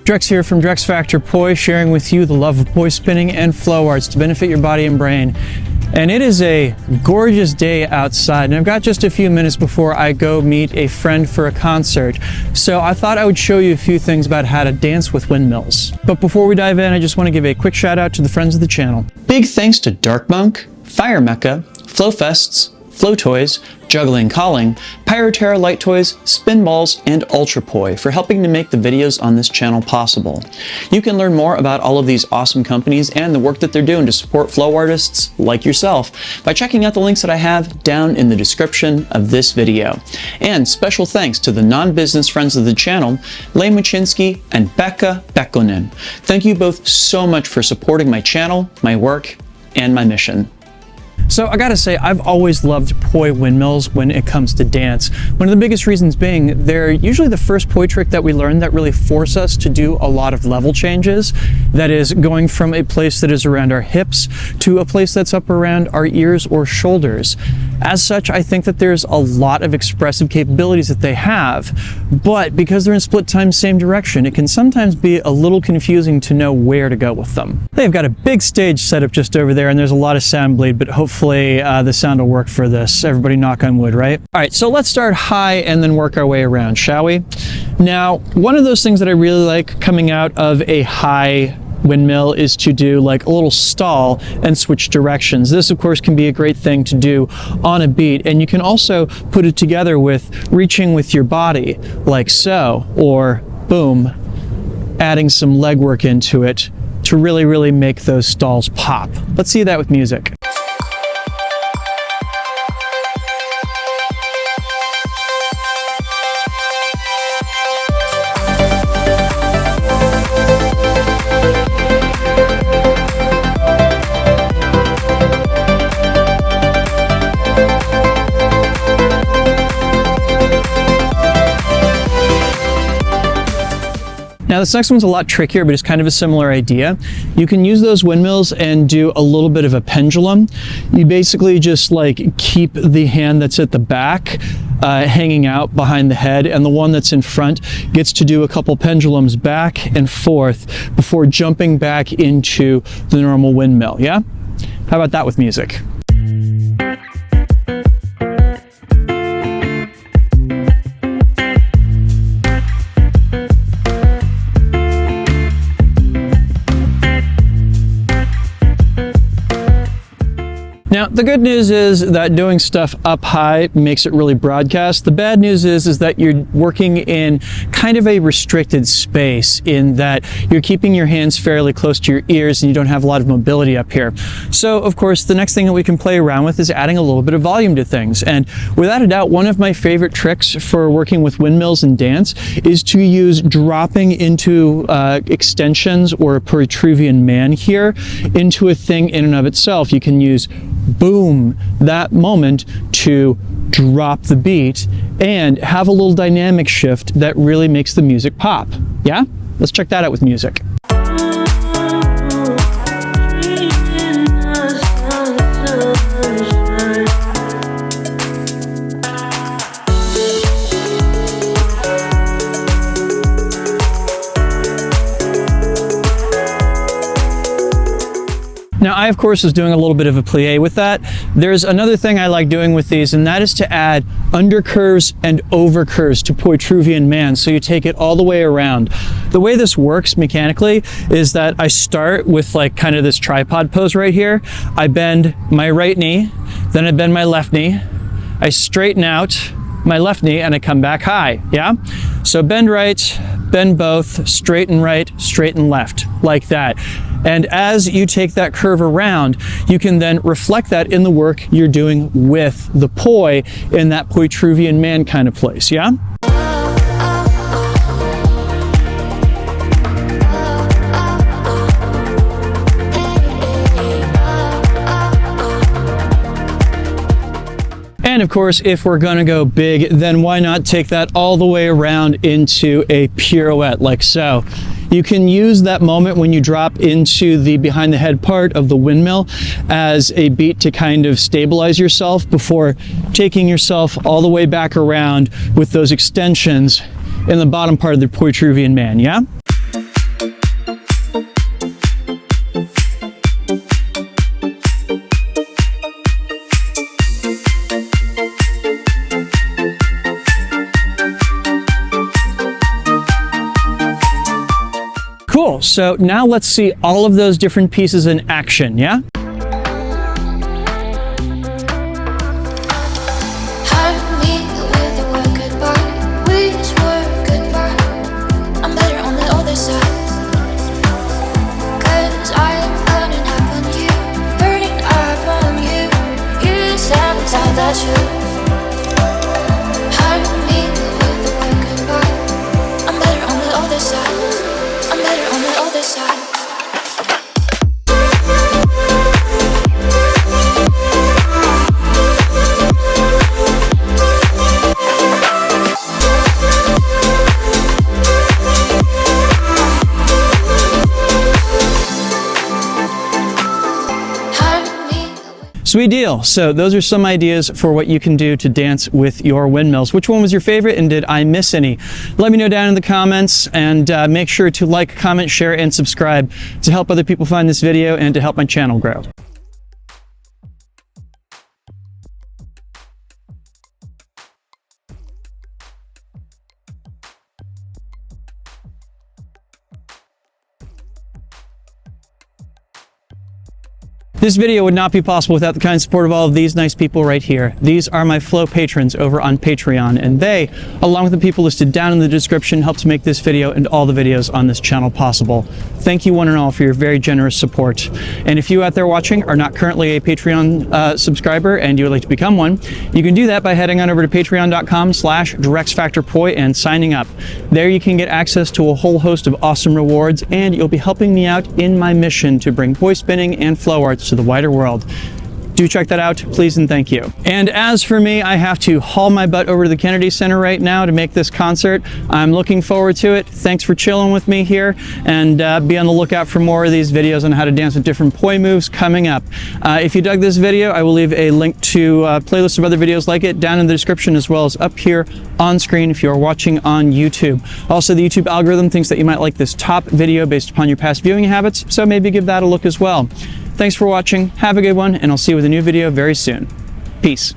Drex here from Drex Factor Poi, sharing with you the love of poi spinning and flow arts to benefit your body and brain. And it is a gorgeous day outside, and I've got just a few minutes before I go meet a friend for a concert. So I thought I would show you a few things about how to dance with windmills. But before we dive in, I just want to give a quick shout out to the friends of the channel. Big thanks to Dark Monk, Fire Mecca, Flow Fests, Flow Toys, Juggling Calling, Pyroterra Light Toys, Spinballs, and Ultrapoi for helping to make the videos on this channel possible. You can learn more about all of these awesome companies and the work that they're doing to support flow artists like yourself by checking out the links that I have down in the description of this video. And special thanks to the non-business friends of the channel, Lain Mochinsky and Pekha Pekkonen. Thank you both so much for supporting my channel, my work, and my mission. So I gotta say, I've always loved poi windmills when it comes to dance. One of the biggest reasons being, they're usually the first poi trick that we learn that really force us to do a lot of level changes. That is, going from a place that is around our hips to a place that's up around our ears or shoulders. As such, I think that there's a lot of expressive capabilities that they have, but because they're in split time, same direction, it can sometimes be a little confusing to know where to go with them. They've got a big stage set up just over there, and there's a lot of sound bleed, but hopefully the sound will work for this. Everybody knock on wood, right? All right, so let's start high and then work our way around, shall we? Now, one of those things that I really like coming out of a high windmill is to do like a little stall and switch directions. This, of course, can be a great thing to do on a beat, and you can also put it together with reaching with your body, like so, or boom, adding some leg work into it to really make those stalls pop. Let's see that with music. Now this next one's a lot trickier, but it's kind of a similar idea. You can use those windmills and do a little bit of a pendulum. You basically just like keep the hand that's at the back hanging out behind the head, and the one that's in front gets to do a couple pendulums back and forth before jumping back into the normal windmill, yeah? How about that with music? Now, the good news is that doing stuff up high makes it really broadcast. The bad news is that you're working in kind of a restricted space in that you're keeping your hands fairly close to your ears and you don't have a lot of mobility up here. So, of course, the next thing that we can play around with is adding a little bit of volume to things. And without a doubt, one of my favorite tricks for working with windmills and dance is to use dropping into extensions or a Petruvian man here into a thing in and of itself. You can use boom, that moment to drop the beat and have a little dynamic shift that really makes the music pop. Yeah? Let's check that out with music. Now, I, of course, was doing a little bit of a plie with that. There's another thing I like doing with these, and that is to add undercurves and overcurves to Petruvian man, so you take it all the way around. The way this works mechanically is that I start with like kind of this tripod pose right here. I bend my right knee, then I bend my left knee, I straighten out my left knee, and I come back high, yeah? So bend right, bend both, straighten right, straighten left, like that. And as you take that curve around, you can then reflect that in the work you're doing with the poi in that Petruvian man kind of place, yeah? And of course, if we're gonna go big, then why not take that all the way around into a pirouette, like so. You can use that moment when you drop into the behind the head part of the windmill as a beat to kind of stabilize yourself before taking yourself all the way back around with those extensions in the bottom part of the Petruvian man, yeah? Cool, so now let's see all of those different pieces in action, yeah? Sweet deal. So those are some ideas for what you can do to dance with your windmills. Which one was your favorite and did I miss any? Let me know down in the comments, and make sure to like, comment, share, and subscribe to help other people find this video and to help my channel grow. This video would not be possible without the kind support of all of these nice people right here. These are my Flow patrons over on Patreon, and they, along with the people listed down in the description, help to make this video and all the videos on this channel possible. Thank you one and all for your very generous support. And if you out there watching are not currently a Patreon subscriber and you would like to become one, you can do that by heading on over to patreon.com/DirectsFactorPoi and signing up. There you can get access to a whole host of awesome rewards, and you'll be helping me out in my mission to bring poi spinning and flow arts to the wider world. Do check that out, please and thank you. And as for me, I have to haul my butt over to the Kennedy Center right now to make this concert. I'm looking forward to it. Thanks for chilling with me here, and be on the lookout for more of these videos on how to dance with different poi moves coming up. If you dug this video, I will leave a link to a playlist of other videos like it down in the description, as well as up here on screen if you are watching on YouTube. Also, the YouTube algorithm thinks that you might like this top video based upon your past viewing habits, so maybe give that a look as well. Thanks for watching, have a good one, and I'll see you with a new video very soon. Peace.